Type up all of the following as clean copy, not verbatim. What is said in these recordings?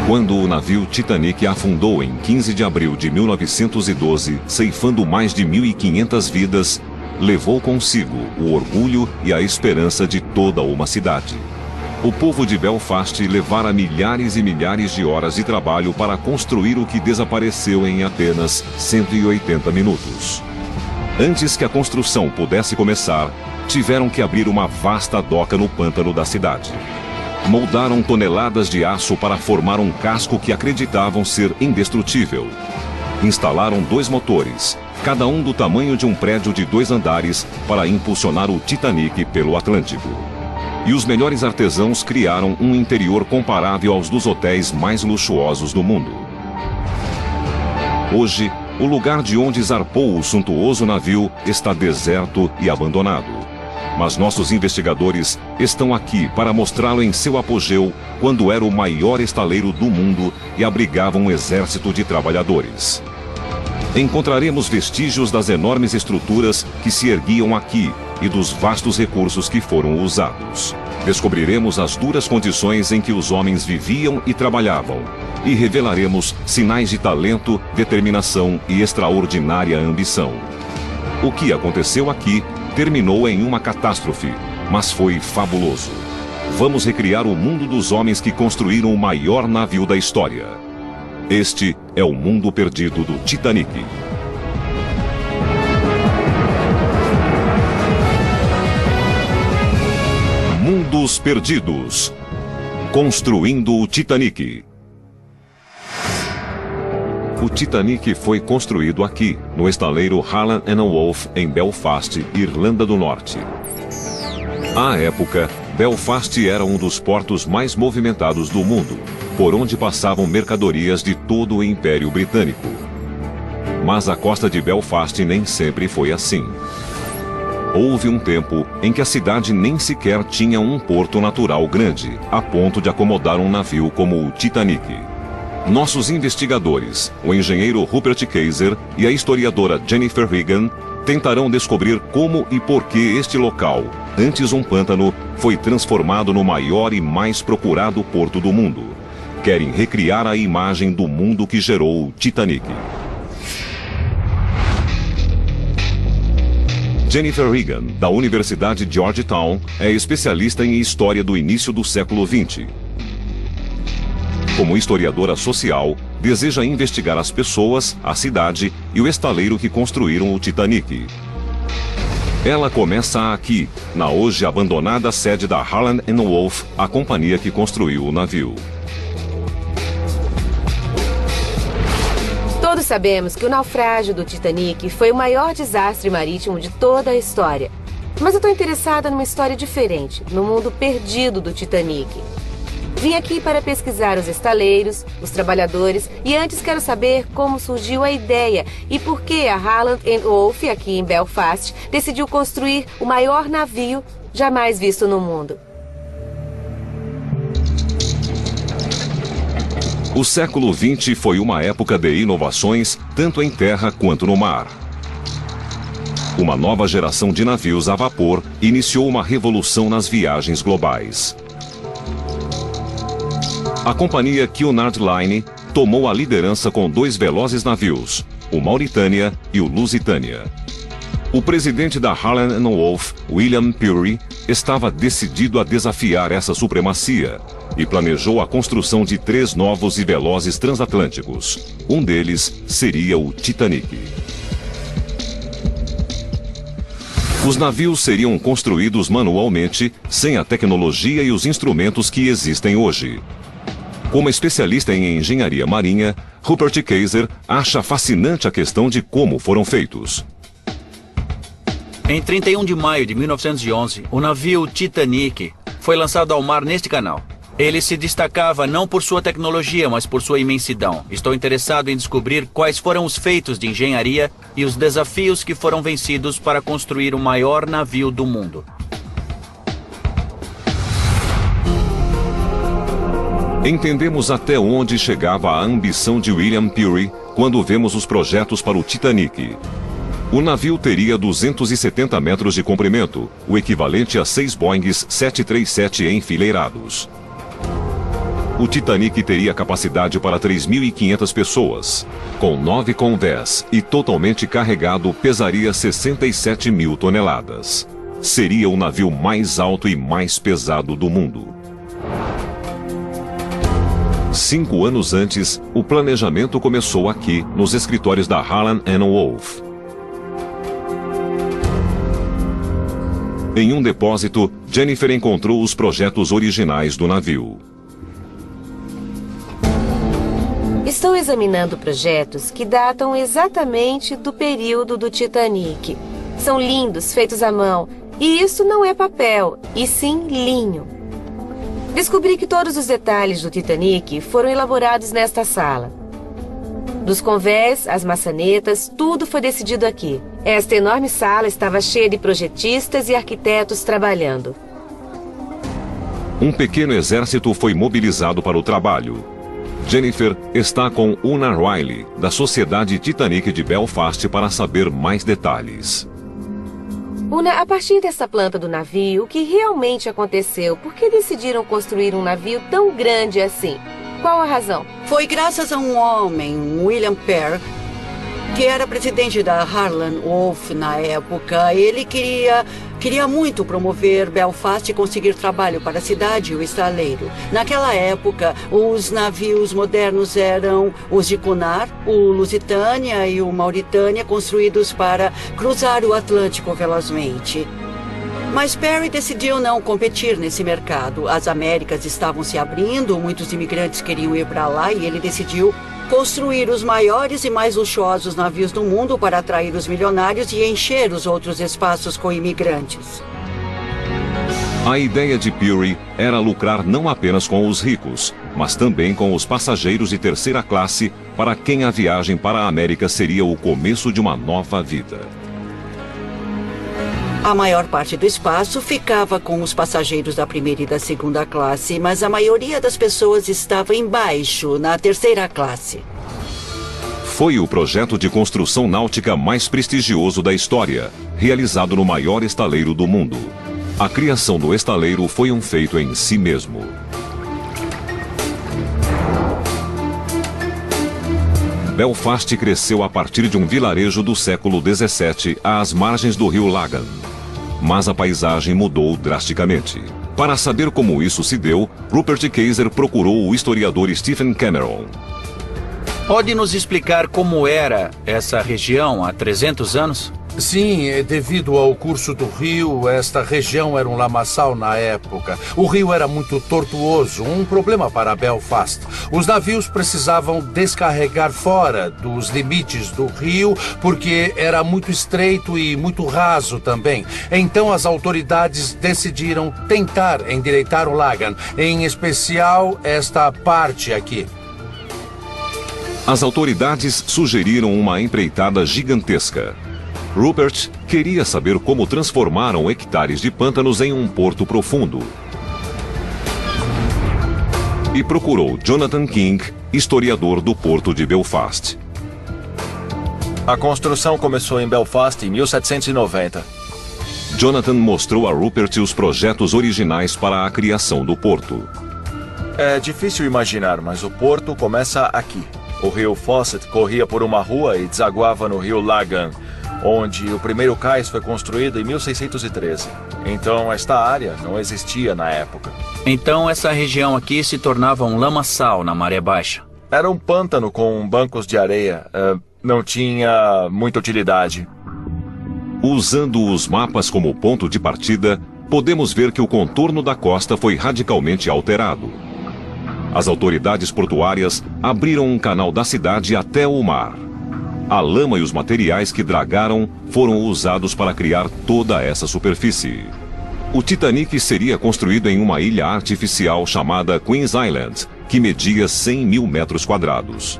Quando o navio Titanic afundou em 15 de abril de 1912, ceifando mais de 1.500 vidas, levou consigo o orgulho e a esperança de toda uma cidade. O povo de Belfast levara milhares e milhares de horas de trabalho para construir o que desapareceu em apenas 180 minutos. Antes que a construção pudesse começar, tiveram que abrir uma vasta doca no pântano da cidade. Moldaram toneladas de aço para formar um casco que acreditavam ser indestrutível. Instalaram 2 motores, cada um do tamanho de um prédio de 2 andares, para impulsionar o Titanic pelo Atlântico. E os melhores artesãos criaram um interior comparável aos dos hotéis mais luxuosos do mundo. Hoje, o lugar de onde zarpou o suntuoso navio está deserto e abandonado. Mas nossos investigadores estão aqui para mostrá-lo em seu apogeu, quando era o maior estaleiro do mundo e abrigava um exército de trabalhadores. Encontraremos vestígios das enormes estruturas que se erguiam aqui e dos vastos recursos que foram usados. Descobriremos as duras condições em que os homens viviam e trabalhavam, e revelaremos sinais de talento, determinação e extraordinária ambição. O que aconteceu aqui terminou em uma catástrofe, mas foi fabuloso. Vamos recriar o mundo dos homens que construíram o maior navio da história. Este é o mundo perdido do Titanic. Mundos Perdidos. Construindo o Titanic. O Titanic foi construído aqui, no estaleiro Harland & Wolff, em Belfast, Irlanda do Norte. À época, Belfast era um dos portos mais movimentados do mundo, por onde passavam mercadorias de todo o Império Britânico. Mas a costa de Belfast nem sempre foi assim. Houve um tempo em que a cidade nem sequer tinha um porto natural grande, a ponto de acomodar um navio como o Titanic. Nossos investigadores, o engenheiro Rupert Kayser e a historiadora Jennifer Regan, tentarão descobrir como e por que este local, antes um pântano, foi transformado no maior e mais procurado porto do mundo. Querem recriar a imagem do mundo que gerou o Titanic. Jennifer Regan, da Universidade de Georgetown, é especialista em história do início do século XX. Como historiadora social, deseja investigar as pessoas, a cidade e o estaleiro que construíram o Titanic. Ela começa aqui, na hoje abandonada sede da Harland & Wolff, a companhia que construiu o navio. Todos sabemos que o naufrágio do Titanic foi o maior desastre marítimo de toda a história. Mas eu estou interessada numa história diferente, no mundo perdido do Titanic. Vim aqui para pesquisar os estaleiros, os trabalhadores, e antes quero saber como surgiu a ideia e por que a Harland & Wolff, aqui em Belfast, decidiu construir o maior navio jamais visto no mundo. O século XX foi uma época de inovações, tanto em terra quanto no mar. Uma nova geração de navios a vapor iniciou uma revolução nas viagens globais. A companhia Cunard Line tomou a liderança com 2 velozes navios, o Mauritania e o Lusitania. O presidente da Harland & Wolff, William Peary, estava decidido a desafiar essa supremacia e planejou a construção de 3 novos e velozes transatlânticos. Um deles seria o Titanic. Os navios seriam construídos manualmente, sem a tecnologia e os instrumentos que existem hoje. Como especialista em engenharia marinha, Rupert Kayser acha fascinante a questão de como foram feitos. Em 31 de maio de 1911, o navio Titanic foi lançado ao mar neste canal. Ele se destacava não por sua tecnologia, mas por sua imensidão. Estou interessado em descobrir quais foram os feitos de engenharia e os desafios que foram vencidos para construir o maior navio do mundo. Entendemos até onde chegava a ambição de William Peary quando vemos os projetos para o Titanic. O navio teria 270 metros de comprimento, o equivalente a 6 Boeings 737 enfileirados. O Titanic teria capacidade para 3.500 pessoas. Com 9 convés e totalmente carregado, pesaria 67 mil toneladas. Seria o navio mais alto e mais pesado do mundo. 5 anos antes, o planejamento começou aqui, nos escritórios da Harland & Wolff. Em um depósito, Jennifer encontrou os projetos originais do navio. Estou examinando projetos que datam exatamente do período do Titanic. São lindos, feitos à mão. E isso não é papel, e sim linho. Descobri que todos os detalhes do Titanic foram elaborados nesta sala. Dos convés, às maçanetas, tudo foi decidido aqui. Esta enorme sala estava cheia de projetistas e arquitetos trabalhando. Um pequeno exército foi mobilizado para o trabalho. Jennifer está com Una Riley, da Sociedade Titanic de Belfast, para saber mais detalhes. Una, a partir dessa planta do navio, o que realmente aconteceu? Por que decidiram construir um navio tão grande assim? Qual a razão? Foi graças a um homem, William Perry, que era presidente da Harland Wolff na época. Ele queria muito promover Belfast e conseguir trabalho para a cidade e o estaleiro. Naquela época, os navios modernos eram os de Cunard, o Lusitânia e o Mauritânia, construídos para cruzar o Atlântico velozmente. Mas Perry decidiu não competir nesse mercado. As Américas estavam se abrindo, muitos imigrantes queriam ir para lá e ele decidiu construir os maiores e mais luxuosos navios do mundo para atrair os milionários e encher os outros espaços com imigrantes. A ideia de Peary era lucrar não apenas com os ricos, mas também com os passageiros de terceira classe, para quem a viagem para a América seria o começo de uma nova vida. A maior parte do espaço ficava com os passageiros da primeira e da segunda classe, mas a maioria das pessoas estava embaixo, na terceira classe. Foi o projeto de construção náutica mais prestigioso da história, realizado no maior estaleiro do mundo. A criação do estaleiro foi um feito em si mesmo. Belfast cresceu a partir de um vilarejo do século XVII às margens do rio Lagan. Mas a paisagem mudou drasticamente. Para saber como isso se deu, Rupert Kayser procurou o historiador Stephen Cameron. Pode nos explicar como era essa região há 300 anos? Sim, devido ao curso do rio, esta região era um lamaçal na época. O rio era muito tortuoso, um problema para Belfast. Os navios precisavam descarregar fora dos limites do rio, porque era muito estreito e muito raso também. Então as autoridades decidiram tentar endireitar o Lagan, em especial esta parte aqui. As autoridades sugeriram uma empreitada gigantesca. Rupert queria saber como transformaram hectares de pântanos em um porto profundo. E procurou Jonathan King, historiador do porto de Belfast. A construção começou em Belfast em 1790. Jonathan mostrou a Rupert os projetos originais para a criação do porto. É difícil imaginar, mas o porto começa aqui. O rio Fawcett corria por uma rua e desaguava no rio Lagan, onde o primeiro cais foi construído em 1613. Então, esta área não existia na época. Então, essa região aqui se tornava um lamaçal na maré baixa. Era um pântano com bancos de areia. Não tinha muita utilidade. Usando os mapas como ponto de partida, podemos ver que o contorno da costa foi radicalmente alterado. As autoridades portuárias abriram um canal da cidade até o mar. A lama e os materiais que dragaram foram usados para criar toda essa superfície. O Titanic seria construído em uma ilha artificial chamada Queen's Island, que media 100 mil metros quadrados.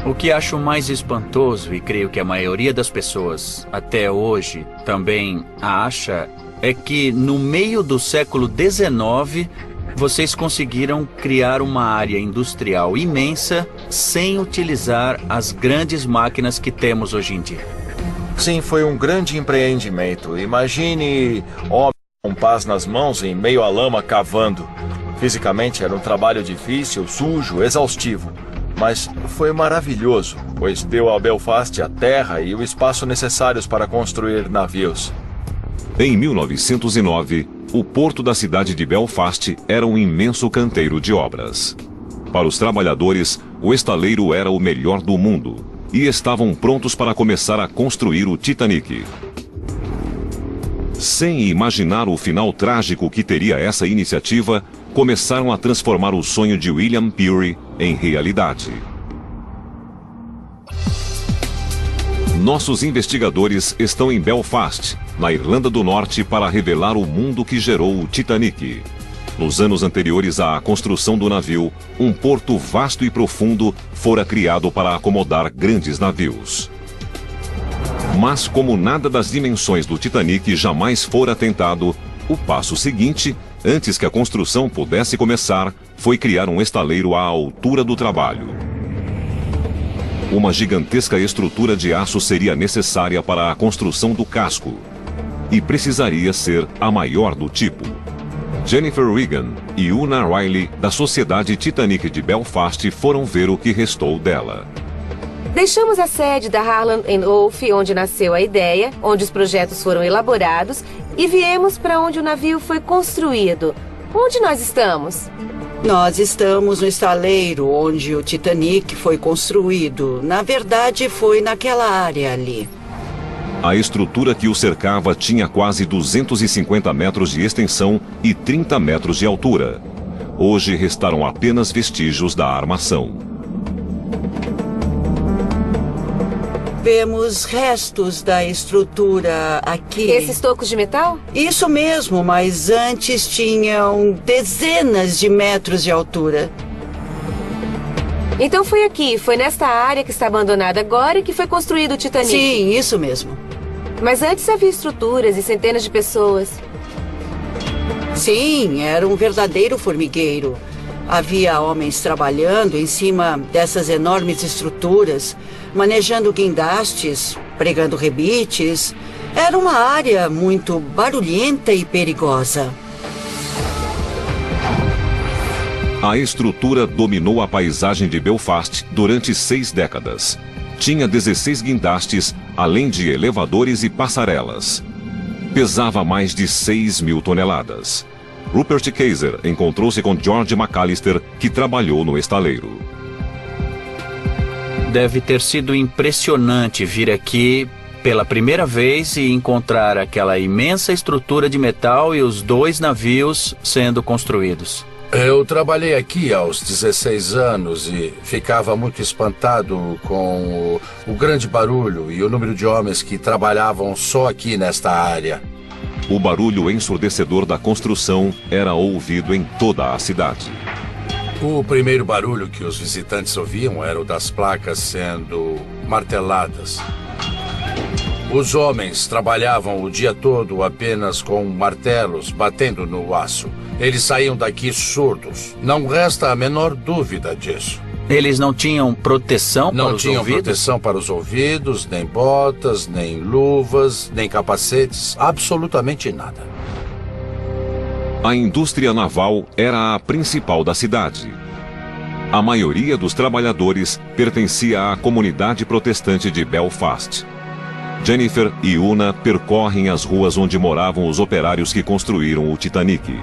O que acho mais espantoso, e creio que a maioria das pessoas até hoje também acha, é que no meio do século XIX, vocês conseguiram criar uma área industrial imensa sem utilizar as grandes máquinas que temos hoje em dia. Sim, foi um grande empreendimento. Imagine homem com pás nas mãos em meio à lama cavando. Fisicamente era um trabalho difícil, sujo, exaustivo. Mas foi maravilhoso, pois deu a Belfast a terra e o espaço necessários para construir navios. Em 1909, o porto da cidade de Belfast era um imenso canteiro de obras. Para os trabalhadores, o estaleiro era o melhor do mundo e estavam prontos para começar a construir o Titanic. Sem imaginar o final trágico que teria essa iniciativa, começaram a transformar o sonho de William Peary em realidade. Nossos investigadores estão em Belfast, na Irlanda do Norte, para revelar o mundo que gerou o Titanic. Nos anos anteriores à construção do navio, um porto vasto e profundo fora criado para acomodar grandes navios. Mas como nada das dimensões do Titanic jamais fora tentado, o passo seguinte, antes que a construção pudesse começar, foi criar um estaleiro à altura do trabalho. Uma gigantesca estrutura de aço seria necessária para a construção do casco e precisaria ser a maior do tipo. Jennifer Regan e Una Riley, da Sociedade Titanic de Belfast, foram ver o que restou dela. Deixamos a sede da Harland & Wolff, onde nasceu a ideia, onde os projetos foram elaborados, e viemos para onde o navio foi construído. Onde nós estamos? Nós estamos no estaleiro onde o Titanic foi construído. Na verdade, foi naquela área ali. A estrutura que o cercava tinha quase 250 metros de extensão e 30 metros de altura. Hoje restaram apenas vestígios da armação. Vemos restos da estrutura aqui. Esses tocos de metal? Isso mesmo, mas antes tinham dezenas de metros de altura. Então foi aqui, foi nesta área que está abandonada agora e que foi construído o Titanic. Sim, isso mesmo. Mas antes havia estruturas e centenas de pessoas. Sim, era um verdadeiro formigueiro. Havia homens trabalhando em cima dessas enormes estruturas, manejando guindastes, pregando rebites. Era uma área muito barulhenta e perigosa. A estrutura dominou a paisagem de Belfast durante 6 décadas. Tinha 16 guindastes, além de elevadores e passarelas. Pesava mais de 6.000 toneladas. Rupert Kaiser encontrou-se com George McAllister, que trabalhou no estaleiro. Deve ter sido impressionante vir aqui pela primeira vez e encontrar aquela imensa estrutura de metal e os 2 navios sendo construídos. Eu trabalhei aqui aos 16 anos e ficava muito espantado com o grande barulho e o número de homens que trabalhavam só aqui nesta área. O barulho ensurdecedor da construção era ouvido em toda a cidade. O primeiro barulho que os visitantes ouviam era o das placas sendo marteladas. Os homens trabalhavam o dia todo apenas com martelos batendo no aço. Eles saíam daqui surdos. Não resta a menor dúvida disso. Eles não tinham proteção para os ouvidos? Não tinham proteção para os ouvidos, nem botas, nem luvas, nem capacetes, absolutamente nada. A indústria naval era a principal da cidade. A maioria dos trabalhadores pertencia à comunidade protestante de Belfast. Jennifer e Una percorrem as ruas onde moravam os operários que construíram o Titanic.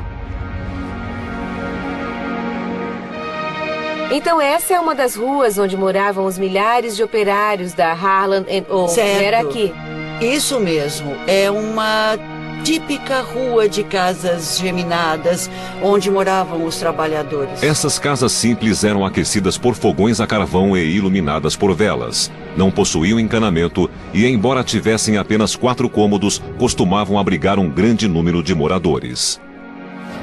Então essa é uma das ruas onde moravam os milhares de operários da Harland & Wolff. Era aqui. Isso mesmo. É uma típica rua de casas geminadas, onde moravam os trabalhadores. Essas casas simples eram aquecidas por fogões a carvão e iluminadas por velas. Não possuíam encanamento e, embora tivessem apenas 4 cômodos, costumavam abrigar um grande número de moradores.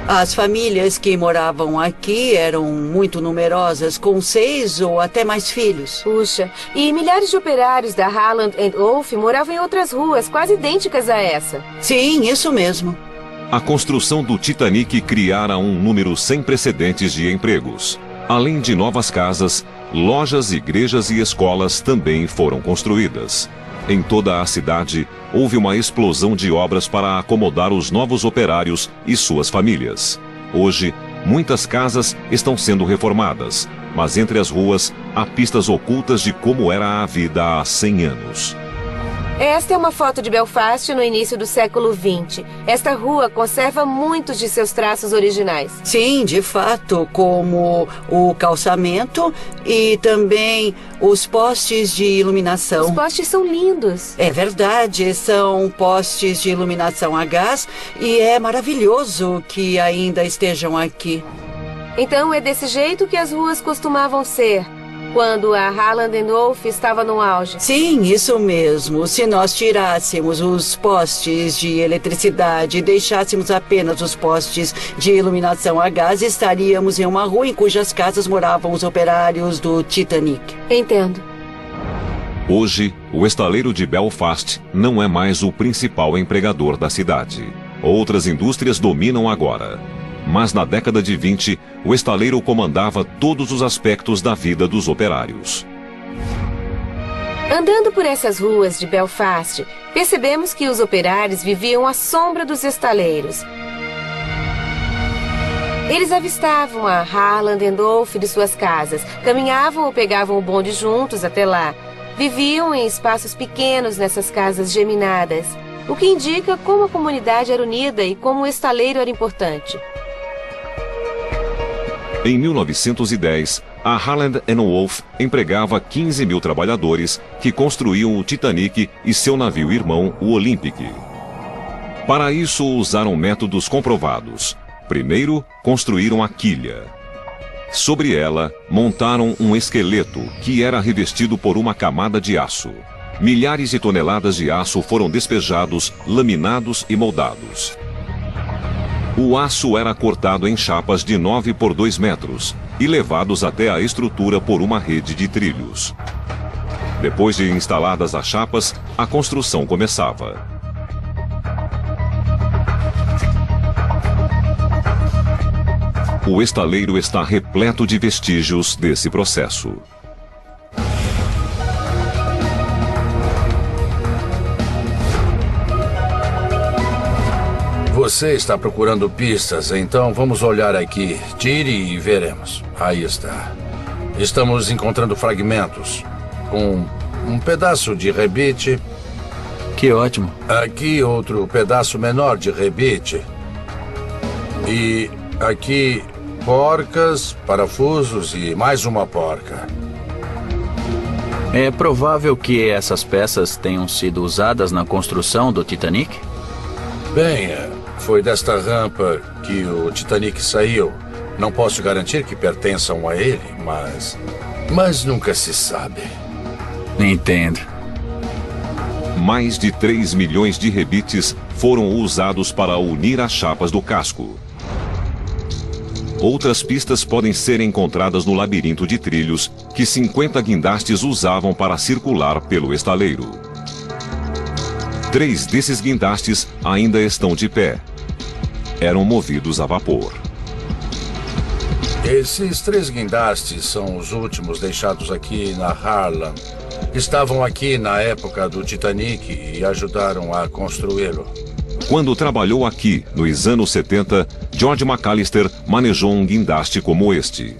As famílias que moravam aqui eram muito numerosas, com 6 ou até mais filhos. Puxa, e milhares de operários da Harland & Wolff moravam em outras ruas quase idênticas a essa. Sim, isso mesmo. A construção do Titanic criara um número sem precedentes de empregos. Além de novas casas, lojas, igrejas e escolas também foram construídas. Em toda a cidade, houve uma explosão de obras para acomodar os novos operários e suas famílias. Hoje, Muitas casas estão sendo reformadas, mas entre as ruas há pistas ocultas de como era a vida há 100 anos. Esta é uma foto de Belfast no início do século XX. Esta rua conserva muitos de seus traços originais. Sim, de fato, como o calçamento e também os postes de iluminação. Os postes são lindos. É verdade, são postes de iluminação a gás e é maravilhoso que ainda estejam aqui. Então é desse jeito que as ruas costumavam ser, quando a Harland & Wolff estava no auge. Sim, isso mesmo. Se nós tirássemos os postes de eletricidade e deixássemos apenas os postes de iluminação a gás, estaríamos em uma rua em cujas casas moravam os operários do Titanic. Entendo. Hoje, o estaleiro de Belfast não é mais o principal empregador da cidade. Outras indústrias dominam agora. Mas na década de 20, o estaleiro comandava todos os aspectos da vida dos operários. Andando por essas ruas de Belfast, percebemos que os operários viviam à sombra dos estaleiros. Eles avistavam a Harland & Wolff de suas casas, caminhavam ou pegavam o bonde juntos até lá. Viviam em espaços pequenos nessas casas geminadas, o que indica como a comunidade era unida e como o estaleiro era importante. Em 1910, a Harland & Wolff empregava 15 mil trabalhadores que construíam o Titanic e seu navio irmão, o Olympic. Para isso, usaram métodos comprovados. Primeiro, construíram a quilha. Sobre ela, montaram um esqueleto que era revestido por uma camada de aço. Milhares de toneladas de aço foram despejados, laminados e moldados. O aço era cortado em chapas de 9 por 2 metros e levados até a estrutura por uma rede de trilhos. Depois de instaladas as chapas, a construção começava. O estaleiro está repleto de vestígios desse processo. Você está procurando pistas, então vamos olhar aqui. Tire e veremos. Aí está. Estamos encontrando fragmentos. Um pedaço de rebite. Que ótimo. Aqui outro pedaço menor de rebite. E aqui porcas, parafusos e mais uma porca. É provável que essas peças tenham sido usadas na construção do Titanic? Bem, foi desta rampa que o Titanic saiu. Não posso garantir que pertençam a ele, mas nunca se sabe. Entendo. Mais de 3 milhões de rebites foram usados para unir as chapas do casco. Outras pistas podem ser encontradas no labirinto de trilhos que 50 guindastes usavam para circular pelo estaleiro. 3 desses guindastes ainda estão de pé. Eram movidos a vapor. Esses 3 guindastes são os últimos deixados aqui na Harland. Estavam aqui na época do Titanic e ajudaram a construí-lo. Quando trabalhou aqui, nos anos 70, George McAllister manejou um guindaste como este.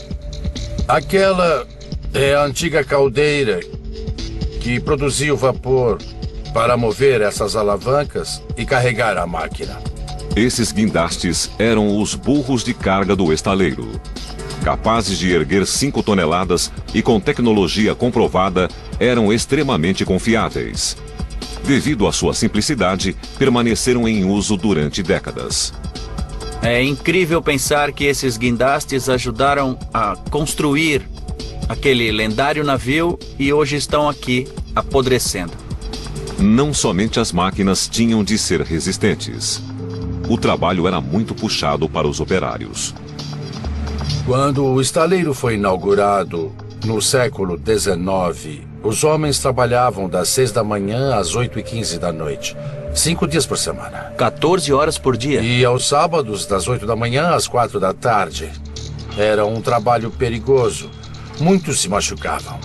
Aquela é a antiga caldeira que produzia o vapor para mover essas alavancas e carregar a máquina. Esses guindastes eram os burros de carga do estaleiro. Capazes de erguer 5 toneladas e com tecnologia comprovada, eram extremamente confiáveis. Devido à sua simplicidade, permaneceram em uso durante décadas. É incrível pensar que esses guindastes ajudaram a construir aquele lendário navio e hoje estão aqui, apodrecendo. Não somente as máquinas tinham de ser resistentes. O trabalho era muito puxado para os operários. Quando o estaleiro foi inaugurado no século XIX, os homens trabalhavam das 6 da manhã às 8h15 da noite. 5 dias por semana. 14 horas por dia. E aos sábados, das 8 da manhã às 4 da tarde. Era um trabalho perigoso. Muitos se machucavam.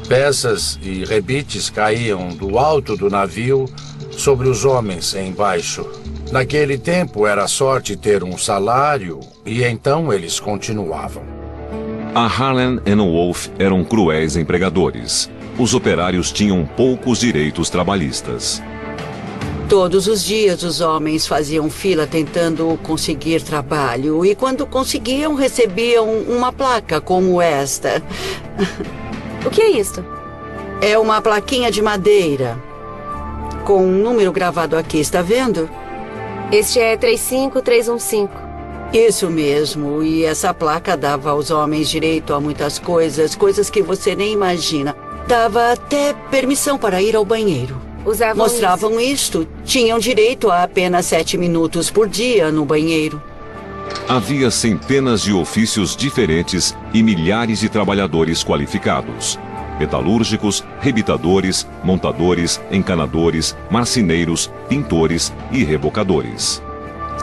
Peças e rebites caíam do alto do navio sobre os homens embaixo. Naquele tempo era sorte ter um salário e então eles continuavam. A Harland & Wolff eram cruéis empregadores. Os operários tinham poucos direitos trabalhistas. Todos os dias os homens faziam fila tentando conseguir trabalho e quando conseguiam recebiam uma placa como esta. O que é isto? É uma plaquinha de madeira com um número gravado aqui, está vendo? Este é 35315. Isso mesmo, e essa placa dava aos homens direito a muitas coisas, coisas que você nem imagina. Dava até permissão para ir ao banheiro. Mostravam isto. Tinham direito a apenas 7 minutos por dia no banheiro. Havia centenas de ofícios diferentes e milhares de trabalhadores qualificados. Metalúrgicos, rebitadores, montadores, encanadores, marceneiros, pintores e rebocadores.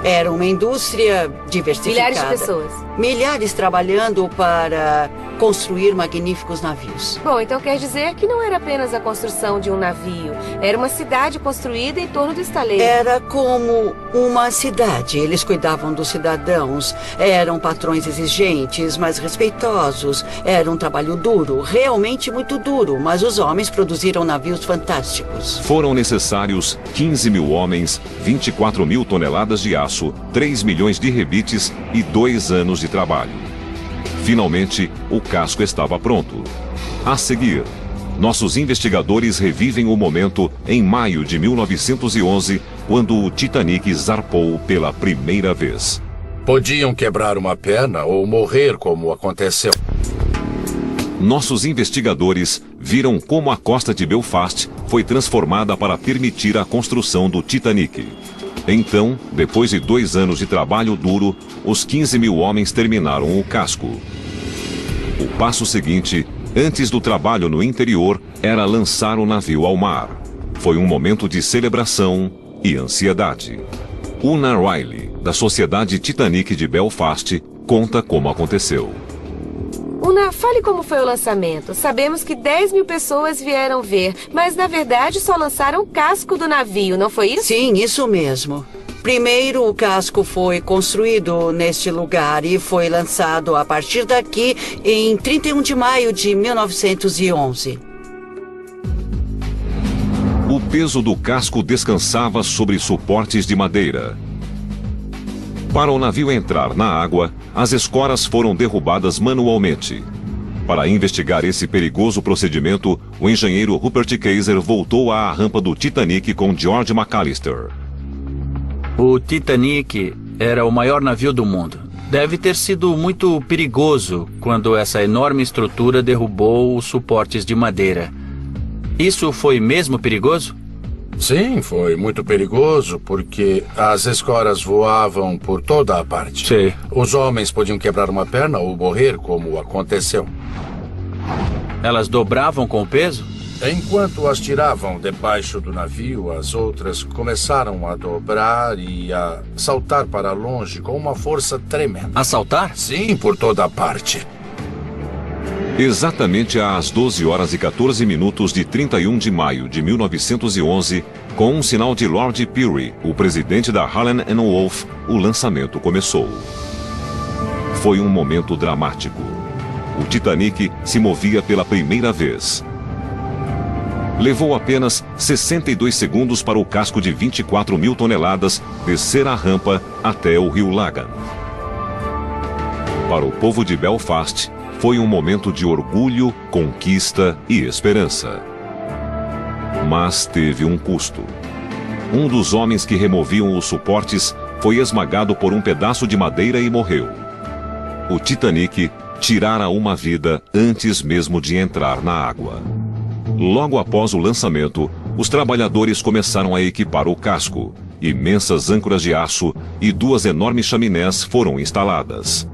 Era uma indústria diversificada. Milhares de pessoas. Milhares trabalhando para construir magníficos navios. Bom, então quer dizer que não era apenas a construção de um navio. Era uma cidade construída em torno do estaleiro. Era como uma cidade. Eles cuidavam dos cidadãos. Eram patrões exigentes, mas respeitosos. Era um trabalho duro, realmente muito duro. Mas os homens produziram navios fantásticos. Foram necessários 15 mil homens, 24 mil toneladas de aço, 3 milhões de rebites e 2 anos de trabalho. Finalmente, o casco estava pronto. A seguir, nossos investigadores revivem o momento em maio de 1911, quando o Titanic zarpou pela primeira vez. Podiam quebrar uma perna ou morrer, como aconteceu. Nossos investigadores viram como a costa de Belfast foi transformada para permitir a construção do Titanic. Então, depois de 2 anos de trabalho duro, os 15 mil homens terminaram o casco. O passo seguinte, antes do trabalho no interior, era lançar o navio ao mar. Foi um momento de celebração e ansiedade. Una Riley, da Sociedade Titanic de Belfast, conta como aconteceu. Una, fale como foi o lançamento. Sabemos que 10 mil pessoas vieram ver, mas na verdade só lançaram o casco do navio, não foi isso? Sim, isso mesmo. Primeiro, o casco foi construído neste lugar e foi lançado a partir daqui em 31 de maio de 1911. O peso do casco descansava sobre suportes de madeira. Para o navio entrar na água, as escoras foram derrubadas manualmente. Para investigar esse perigoso procedimento, o engenheiro Rupert Kaiser voltou à rampa do Titanic com George McAllister. O Titanic era o maior navio do mundo. Deve ter sido muito perigoso quando essa enorme estrutura derrubou os suportes de madeira. Isso foi mesmo perigoso? Sim, foi muito perigoso porque as escoras voavam por toda a parte. Sim. Os homens podiam quebrar uma perna ou morrer, como aconteceu. Elas dobravam com o peso? Enquanto as tiravam debaixo do navio, as outras começaram a dobrar e a saltar para longe com uma força tremenda. A saltar? Sim, por toda a parte. Exatamente às 12 horas e 14 minutos de 31 de maio de 1911, com um sinal de Lord Peary, o presidente da Harland & Wolff, o lançamento começou. Foi um momento dramático. O Titanic se movia pela primeira vez. Levou apenas 62 segundos para o casco de 24 mil toneladas descer a rampa até o rio Lagan. Para o povo de Belfast, foi um momento de orgulho, conquista e esperança. Mas teve um custo. Um dos homens que removiam os suportes foi esmagado por um pedaço de madeira e morreu. O Titanic tirara uma vida antes mesmo de entrar na água. Logo após o lançamento, os trabalhadores começaram a equipar o casco. Imensas âncoras de aço e 2 enormes chaminés foram instaladas.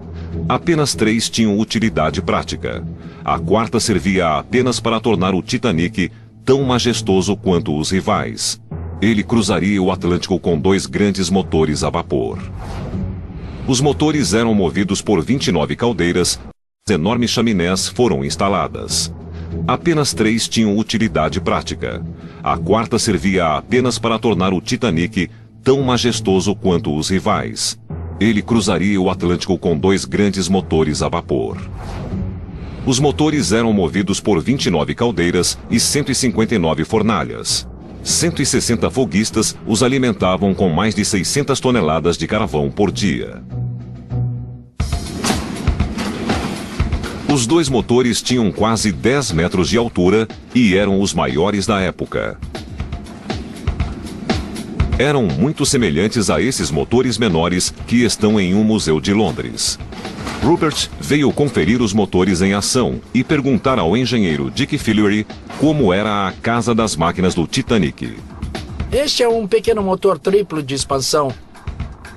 Apenas 3 tinham utilidade prática. A 4ª servia apenas para tornar o Titanic tão majestoso quanto os rivais. Ele cruzaria o Atlântico com 2 grandes motores a vapor. Os motores eram movidos por 29 caldeiras, as enormes chaminés foram instaladas. Apenas 3 tinham utilidade prática. A 4ª servia apenas para tornar o Titanic tão majestoso quanto os rivais. Ele cruzaria o Atlântico com 2 grandes motores a vapor. Os motores eram movidos por 29 caldeiras e 159 fornalhas. 160 foguistas os alimentavam com mais de 600 toneladas de carvão por dia. Os 2 motores tinham quase 10 metros de altura e eram os maiores da época. Eram muito semelhantes a esses motores menores que estão em um museu de Londres. Rupert veio conferir os motores em ação e perguntar ao engenheiro Dick Fillory como era a casa das máquinas do Titanic. Este é um pequeno motor triplo de expansão.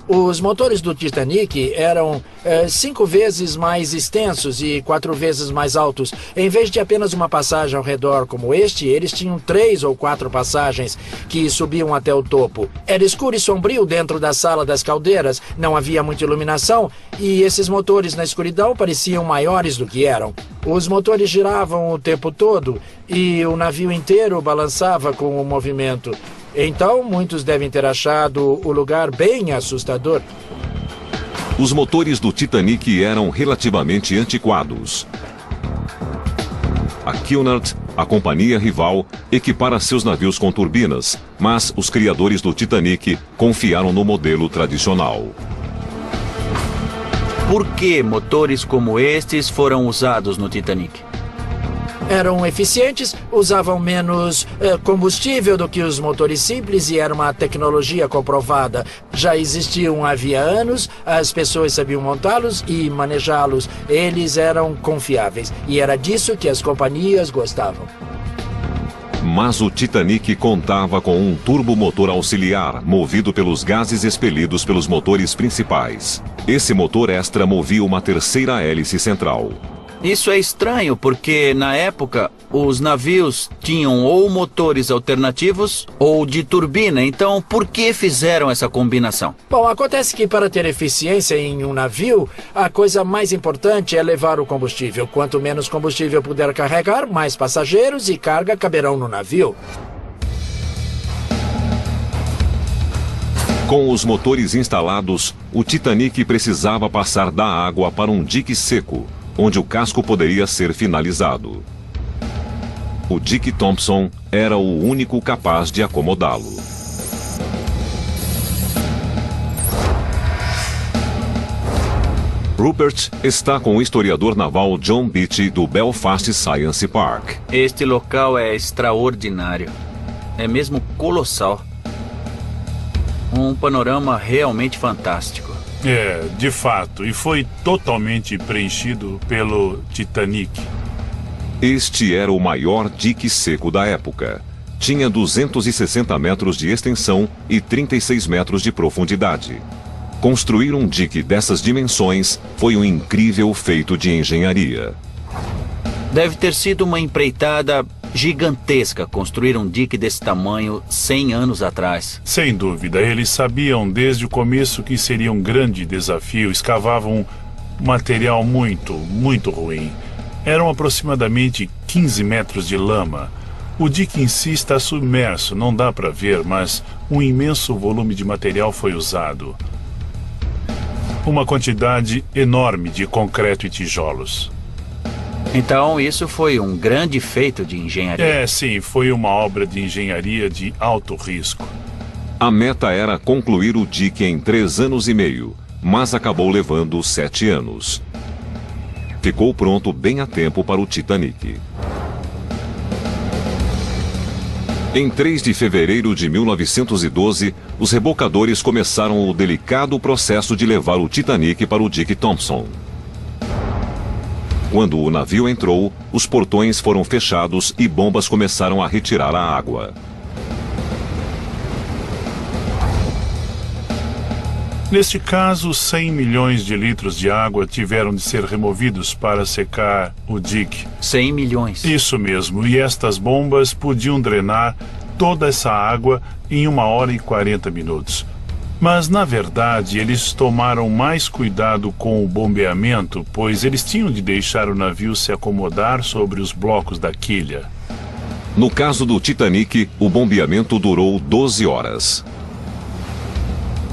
Os motores do Titanic eram 5 vezes mais extensos e 4 vezes mais altos. Em vez de apenas uma passagem ao redor como este, eles tinham 3 ou 4 passagens que subiam até o topo. Era escuro e sombrio dentro da sala das caldeiras, não havia muita iluminação e esses motores na escuridão pareciam maiores do que eram. Os motores giravam o tempo todo e o navio inteiro balançava com o movimento. Então, muitos devem ter achado o lugar bem assustador. Os motores do Titanic eram relativamente antiquados. A Cunard, a companhia rival, equipara seus navios com turbinas, mas os criadores do Titanic confiaram no modelo tradicional. Por que motores como estes foram usados no Titanic? Eram eficientes, usavam menos combustível do que os motores simples e era uma tecnologia comprovada. Já existiam havia anos, as pessoas sabiam montá-los e manejá-los. Eles eram confiáveis e era disso que as companhias gostavam. Mas o Titanic contava com um turbomotor auxiliar, movido pelos gases expelidos pelos motores principais. Esse motor extra movia uma terceira hélice central. Isso é estranho porque, na época, os navios tinham ou motores alternativos ou de turbina. Então, por que fizeram essa combinação? Bom, acontece que para ter eficiência em um navio, a coisa mais importante é levar o combustível. Quanto menos combustível puder carregar, mais passageiros e carga caberão no navio. Com os motores instalados, o Titanic precisava passar da água para um dique seco, onde o casco poderia ser finalizado. O Dick Thompson era o único capaz de acomodá-lo. Rupert está com o historiador naval John Beatty do Belfast Science Park. Este local é extraordinário. É mesmo colossal. Um panorama realmente fantástico. É, de fato, e foi totalmente preenchido pelo Titanic. Este era o maior dique seco da época. Tinha 260 metros de extensão e 36 metros de profundidade. Construir um dique dessas dimensões foi um incrível feito de engenharia. Deve ter sido uma empreitada gigantesca construir um dique desse tamanho 100 anos atrás. Sem dúvida, eles sabiam desde o começo que seria um grande desafio. Escavavam material muito ruim. Eram aproximadamente 15 metros de lama. O dique em si está submerso, não dá para ver, mas um imenso volume de material foi usado. Uma quantidade enorme de concreto e tijolos. Então, isso foi um grande feito de engenharia. É, sim, foi uma obra de engenharia de alto risco. A meta era concluir o dique em 3 anos e meio, mas acabou levando 7 anos. Ficou pronto bem a tempo para o Titanic. Em 3 de fevereiro de 1912, os rebocadores começaram o delicado processo de levar o Titanic para o Dick Thompson. Quando o navio entrou, os portões foram fechados e bombas começaram a retirar a água. Neste caso, 100 milhões de litros de água tiveram de ser removidos para secar o dique. 100 milhões. Isso mesmo, e estas bombas podiam drenar toda essa água em 1 hora e 40 minutos. Mas, na verdade, eles tomaram mais cuidado com o bombeamento, pois eles tinham de deixar o navio se acomodar sobre os blocos da quilha. No caso do Titanic, o bombeamento durou 12 horas.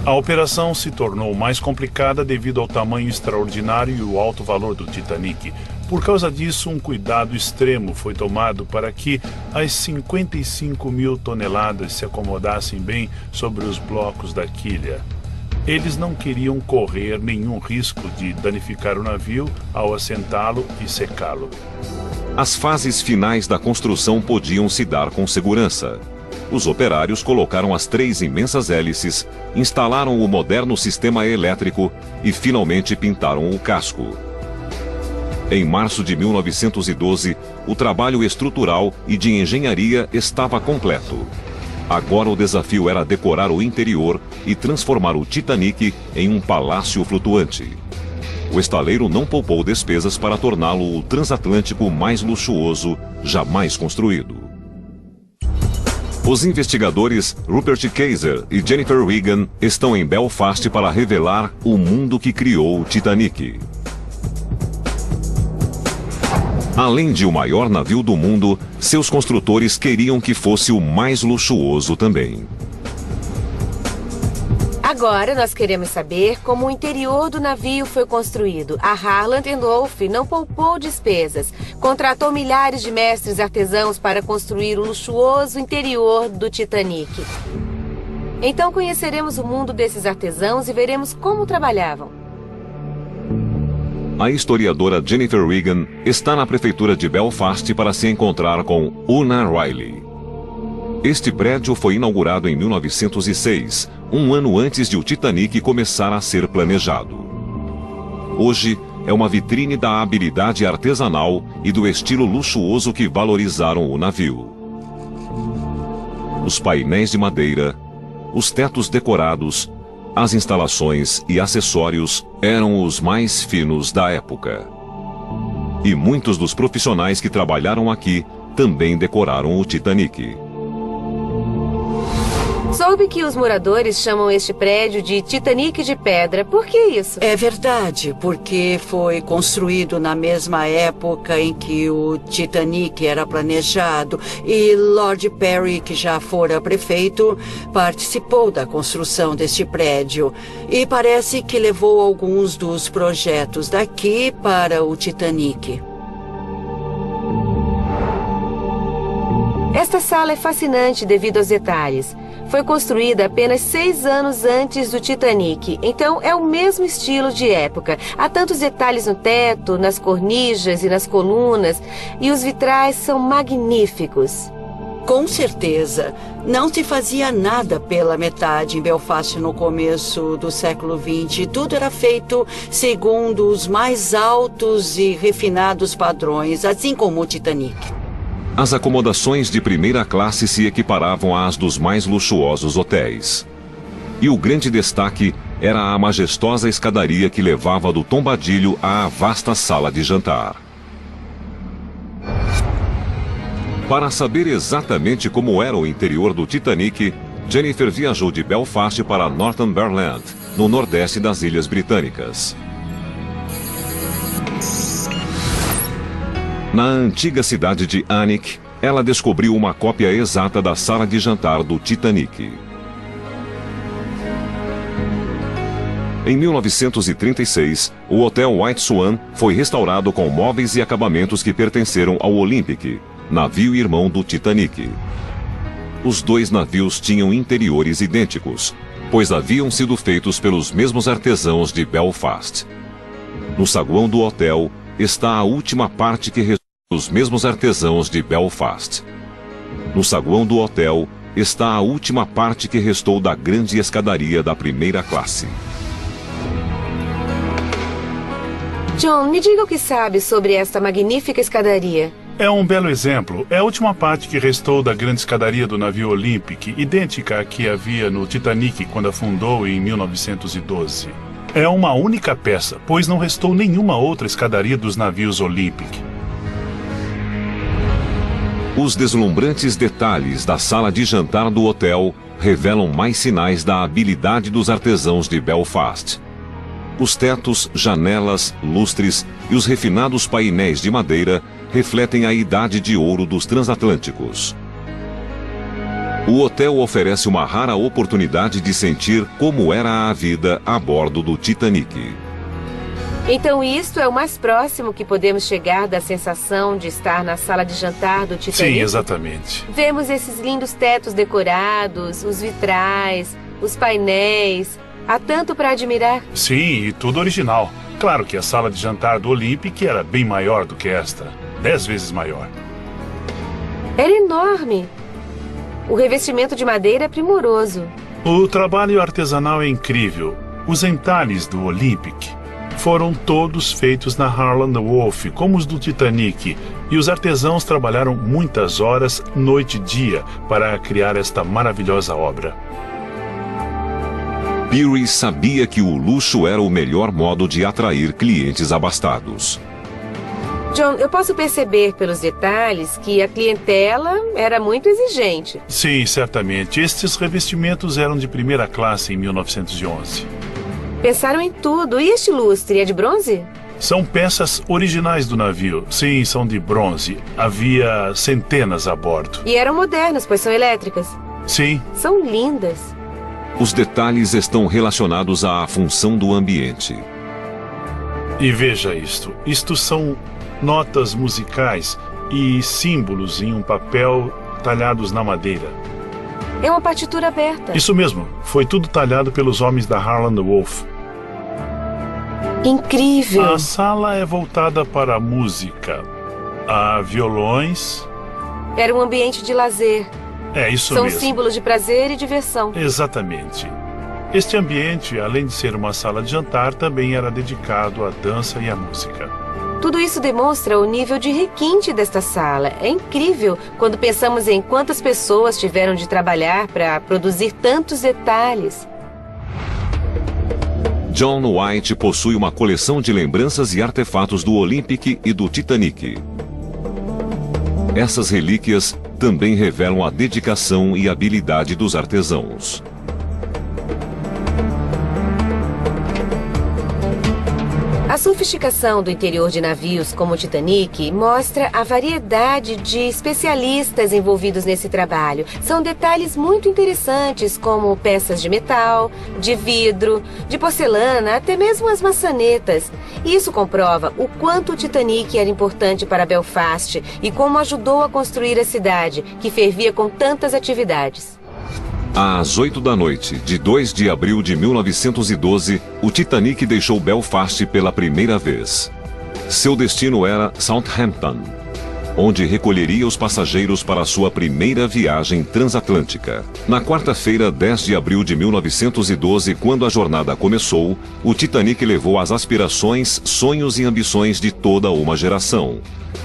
A operação se tornou mais complicada devido ao tamanho extraordinário e o alto valor do Titanic. Por causa disso, um cuidado extremo foi tomado para que as 55 mil toneladas se acomodassem bem sobre os blocos da quilha. Eles não queriam correr nenhum risco de danificar o navio ao assentá-lo e secá-lo. As fases finais da construção podiam se dar com segurança. Os operários colocaram as 3 imensas hélices, instalaram o moderno sistema elétrico e finalmente pintaram o casco. Em março de 1912, o trabalho estrutural e de engenharia estava completo. Agora o desafio era decorar o interior e transformar o Titanic em um palácio flutuante. O estaleiro não poupou despesas para torná-lo o transatlântico mais luxuoso jamais construído. Os investigadores Rupert Kayser e Jennifer Wigan estão em Belfast para revelar o mundo que criou o Titanic. Além de o maior navio do mundo, seus construtores queriam que fosse o mais luxuoso também. Agora nós queremos saber como o interior do navio foi construído. A Harland & Wolff não poupou despesas. Contratou milhares de mestres artesãos para construir o luxuoso interior do Titanic. Então conheceremos o mundo desses artesãos e veremos como trabalhavam. A historiadora Jennifer Wigan está na prefeitura de Belfast para se encontrar com Una Riley. Este prédio foi inaugurado em 1906, um ano antes de o Titanic começar a ser planejado. Hoje, é uma vitrine da habilidade artesanal e do estilo luxuoso que valorizaram o navio. Os painéis de madeira, os tetos decorados, as instalações e acessórios eram os mais finos da época. E muitos dos profissionais que trabalharam aqui também decoraram o Titanic. Soube que os moradores chamam este prédio de Titanic de Pedra. Por que isso? É verdade, porque foi construído na mesma época em que o Titanic era planejado e Lord Perry, que já fora prefeito, participou da construção deste prédio. E parece que levou alguns dos projetos daqui para o Titanic. Esta sala é fascinante devido aos detalhes. Foi construída apenas 6 anos antes do Titanic, então é o mesmo estilo de época. Há tantos detalhes no teto, nas cornijas e nas colunas, e os vitrais são magníficos. Com certeza. Não se fazia nada pela metade em Belfast no começo do século XX. Tudo era feito segundo os mais altos e refinados padrões, assim como o Titanic. As acomodações de primeira classe se equiparavam às dos mais luxuosos hotéis. E o grande destaque era a majestosa escadaria que levava do tombadilho à vasta sala de jantar. Para saber exatamente como era o interior do Titanic, Jennifer viajou de Belfast para Northumberland, no nordeste das Ilhas Britânicas. Na antiga cidade de Alnwick, ela descobriu uma cópia exata da sala de jantar do Titanic. Em 1936, o Hotel White Swan foi restaurado com móveis e acabamentos que pertenceram ao Olympic, navio irmão do Titanic. Os dois navios tinham interiores idênticos, pois haviam sido feitos pelos mesmos artesãos de Belfast. No saguão do hotel está a última parte que restou dos mesmos artesãos de Belfast. No saguão do hotel está a última parte que restou da grande escadaria da primeira classe. John, me diga o que sabe sobre esta magnífica escadaria. É um belo exemplo. É a última parte que restou da grande escadaria do navio Olympic, idêntica à que havia no Titanic quando afundou em 1912. É uma única peça, pois não restou nenhuma outra escadaria dos navios Olympic. Os deslumbrantes detalhes da sala de jantar do hotel revelam mais sinais da habilidade dos artesãos de Belfast. Os tetos, janelas, lustres e os refinados painéis de madeira refletem a idade de ouro dos transatlânticos. O hotel oferece uma rara oportunidade de sentir como era a vida a bordo do Titanic. Então isto é o mais próximo que podemos chegar da sensação de estar na sala de jantar do Titanic? Sim, exatamente. Vemos esses lindos tetos decorados, os vitrais, os painéis. Há tanto para admirar. Sim, e tudo original. Claro que a sala de jantar do Olympic era bem maior do que esta. 10 vezes maior. Era enorme. O revestimento de madeira é primoroso. O trabalho artesanal é incrível. Os entalhes do Olympic foram todos feitos na Harland Wolff, como os do Titanic, e os artesãos trabalharam muitas horas, noite e dia, para criar esta maravilhosa obra. Peary sabia que o luxo era o melhor modo de atrair clientes abastados. John, eu posso perceber pelos detalhes que a clientela era muito exigente. Sim, certamente. Estes revestimentos eram de primeira classe em 1911. Pensaram em tudo. E este lustre é de bronze? São peças originais do navio. Sim, são de bronze. Havia centenas a bordo. E eram modernas, pois são elétricas. Sim. São lindas. Os detalhes estão relacionados à função do ambiente. E veja isto. Isto são notas musicais e símbolos em um papel talhados na madeira. É uma partitura aberta. Isso mesmo. Foi tudo talhado pelos homens da Harland Wolff. Incrível. A sala é voltada para a música. Há violões. Era um ambiente de lazer. É isso São mesmo. símbolos de prazer e diversão. Exatamente. Este ambiente, além de ser uma sala de jantar, também era dedicado à dança e à música. Tudo isso demonstra o nível de requinte desta sala. É incrível quando pensamos em quantas pessoas tiveram de trabalhar para produzir tantos detalhes. John White possui uma coleção de lembranças e artefatos do Olympic e do Titanic. Essas relíquias também revelam a dedicação e habilidade dos artesãos. A sofisticação do interior de navios como o Titanic mostra a variedade de especialistas envolvidos nesse trabalho. São detalhes muito interessantes, como peças de metal, de vidro, de porcelana, até mesmo as maçanetas. Isso comprova o quanto o Titanic era importante para Belfast e como ajudou a construir a cidade, que fervia com tantas atividades. Às 8 da noite de 2 de abril de 1912, o Titanic deixou Belfast pela primeira vez. Seu destino era Southampton, onde recolheria os passageiros para sua primeira viagem transatlântica. Na quarta-feira, 10 de abril de 1912, quando a jornada começou, o Titanic levou as aspirações, sonhos e ambições de toda uma geração.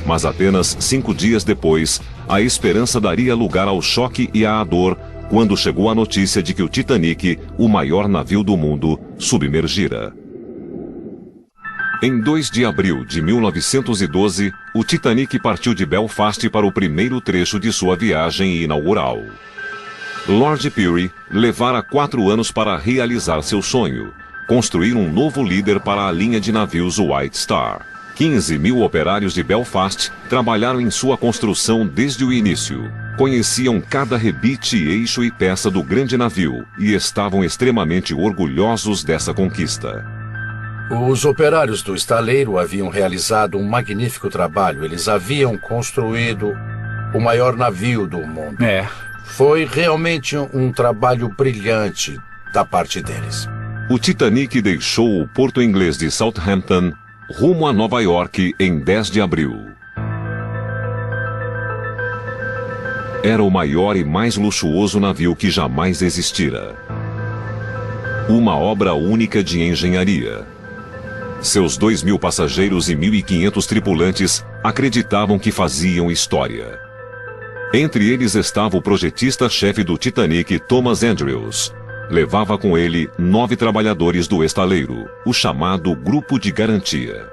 Mas apenas 5 dias depois, a esperança daria lugar ao choque e à dor quando chegou a notícia de que o Titanic, o maior navio do mundo, submergira. Em 2 de abril de 1912, o Titanic partiu de Belfast para o primeiro trecho de sua viagem inaugural. Lord Peary levara 4 anos para realizar seu sonho, construir um novo líder para a linha de navios White Star. 15.000 operários de Belfast trabalharam em sua construção desde o início. Conheciam cada rebite, eixo e peça do grande navio e estavam extremamente orgulhosos dessa conquista. Os operários do estaleiro haviam realizado um magnífico trabalho. Eles haviam construído o maior navio do mundo. Foi realmente um trabalho brilhante da parte deles. O Titanic deixou o porto inglês de Southampton rumo a Nova York em 10 de abril. Era o maior e mais luxuoso navio que jamais existira. Uma obra única de engenharia. Seus 2.000 passageiros e 1.500 tripulantes acreditavam que faziam história. Entre eles estava o projetista-chefe do Titanic, Thomas Andrews. Levava com ele 9 trabalhadores do estaleiro, o chamado Grupo de Garantia.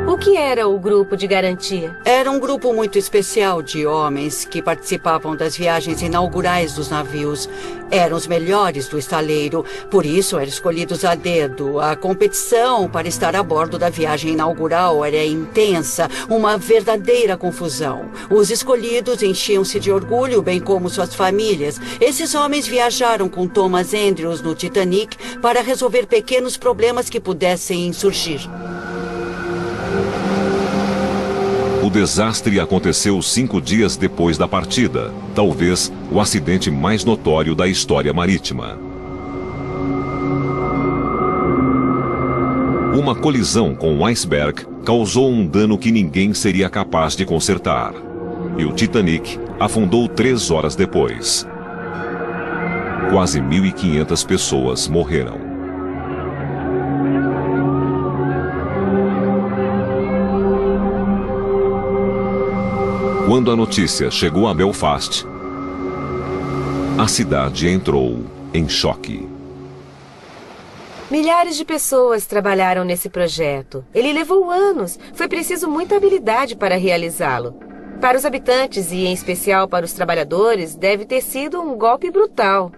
O O que era o grupo de garantia? Era um grupo muito especial de homens que participavam das viagens inaugurais dos navios. Eram os melhores do estaleiro, por isso eram escolhidos a dedo. A competição para estar a bordo da viagem inaugural era intensa, uma verdadeira confusão. Os escolhidos enchiam-se de orgulho, bem como suas famílias. Esses homens viajaram com Thomas Andrews no Titanic para resolver pequenos problemas que pudessem surgir. O desastre aconteceu 5 dias depois da partida, talvez o acidente mais notório da história marítima. Uma colisão com um iceberg causou um dano que ninguém seria capaz de consertar. E o Titanic afundou 3 horas depois. Quase 1.500 pessoas morreram. Quando a notícia chegou a Belfast, a cidade entrou em choque. Milhares de pessoas trabalharam nesse projeto. Ele levou anos. Foi preciso muita habilidade para realizá-lo. Para os habitantes e, em especial, para os trabalhadores, deve ter sido um golpe brutal.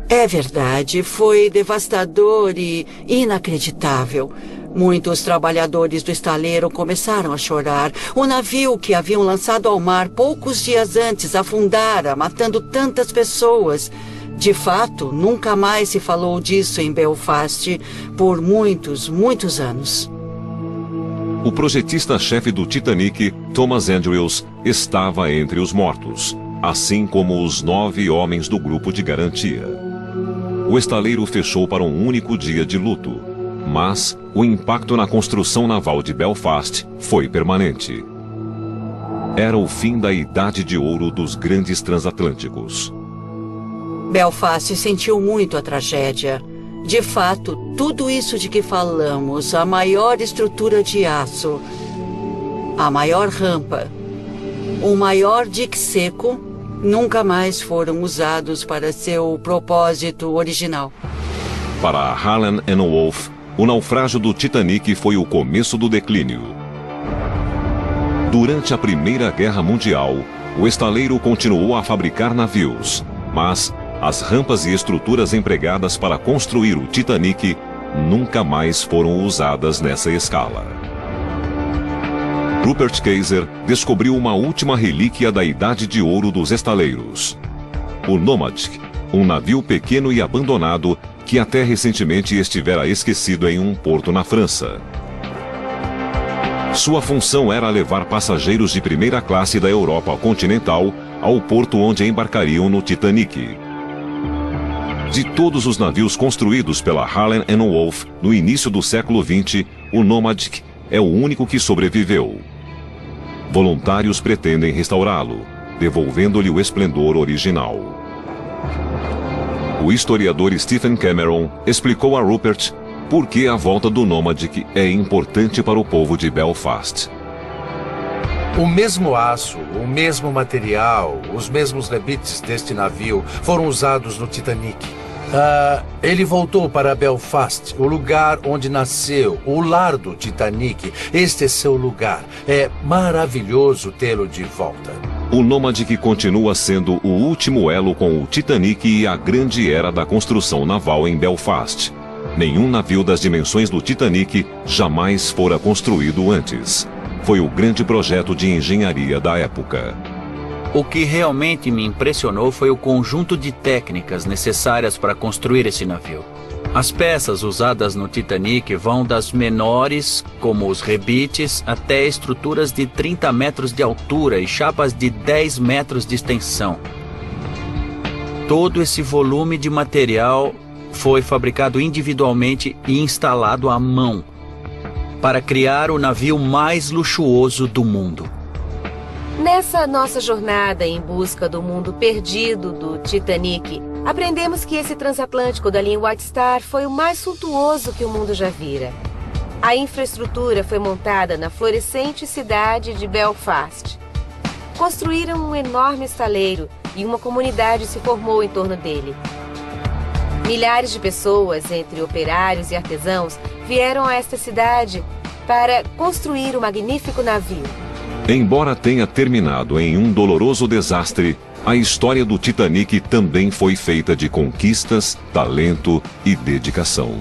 É verdade, foi devastador e inacreditável. Muitos trabalhadores do estaleiro começaram a chorar. O navio que haviam lançado ao mar poucos dias antes afundara, matando tantas pessoas. De fato, nunca mais se falou disso em Belfast por muitos, muitos anos. O projetista-chefe do Titanic, Thomas Andrews, estava entre os mortos, assim como os 9 homens do grupo de garantia. O estaleiro fechou para um único dia de luto, mas o impacto na construção naval de Belfast foi permanente. Era o fim da idade de ouro dos grandes transatlânticos. Belfast sentiu muito a tragédia. De fato, tudo isso de que falamos, a maior estrutura de aço, a maior rampa, o maior dique seco, nunca mais foram usados para seu propósito original. Para a Harland & Wolff, o naufrágio do Titanic foi o começo do declínio. Durante a Primeira Guerra Mundial, o estaleiro continuou a fabricar navios, mas as rampas e estruturas empregadas para construir o Titanic nunca mais foram usadas nessa escala. Rupert Kaiser descobriu uma última relíquia da Idade de Ouro dos estaleiros. O Nomadic, um navio pequeno e abandonado que até recentemente estivera esquecido em um porto na França. Sua função era levar passageiros de primeira classe da Europa continental ao porto onde embarcariam no Titanic. De todos os navios construídos pela Harland & Wolff no início do século XX, o Nomadic é o único que sobreviveu. Voluntários pretendem restaurá-lo, devolvendo-lhe o esplendor original. O historiador Stephen Cameron explicou a Rupert por que a volta do Nomadic é importante para o povo de Belfast. O mesmo aço, o mesmo material, os mesmos rebites deste navio foram usados no Titanic. Ele voltou para Belfast, o lugar onde nasceu, o lar do Titanic. Este é seu lugar. É maravilhoso tê-lo de volta. O Nomadic continua sendo o último elo com o Titanic e a grande era da construção naval em Belfast. Nenhum navio das dimensões do Titanic jamais fora construído antes. Foi o grande projeto de engenharia da época. O que realmente me impressionou foi o conjunto de técnicas necessárias para construir esse navio. As peças usadas no Titanic vão das menores, como os rebites, até estruturas de 30 metros de altura e chapas de 10 metros de extensão. Todo esse volume de material foi fabricado individualmente e instalado à mão para criar o navio mais luxuoso do mundo. Nessa nossa jornada em busca do mundo perdido do Titanic, aprendemos que esse transatlântico da linha White Star foi o mais suntuoso que o mundo já vira. A infraestrutura foi montada na florescente cidade de Belfast. Construíram um enorme estaleiro e uma comunidade se formou em torno dele. Milhares de pessoas, entre operários e artesãos, vieram a esta cidade para construir o magnífico navio. Embora tenha terminado em um doloroso desastre, a história do Titanic também foi feita de conquistas, talento e dedicação.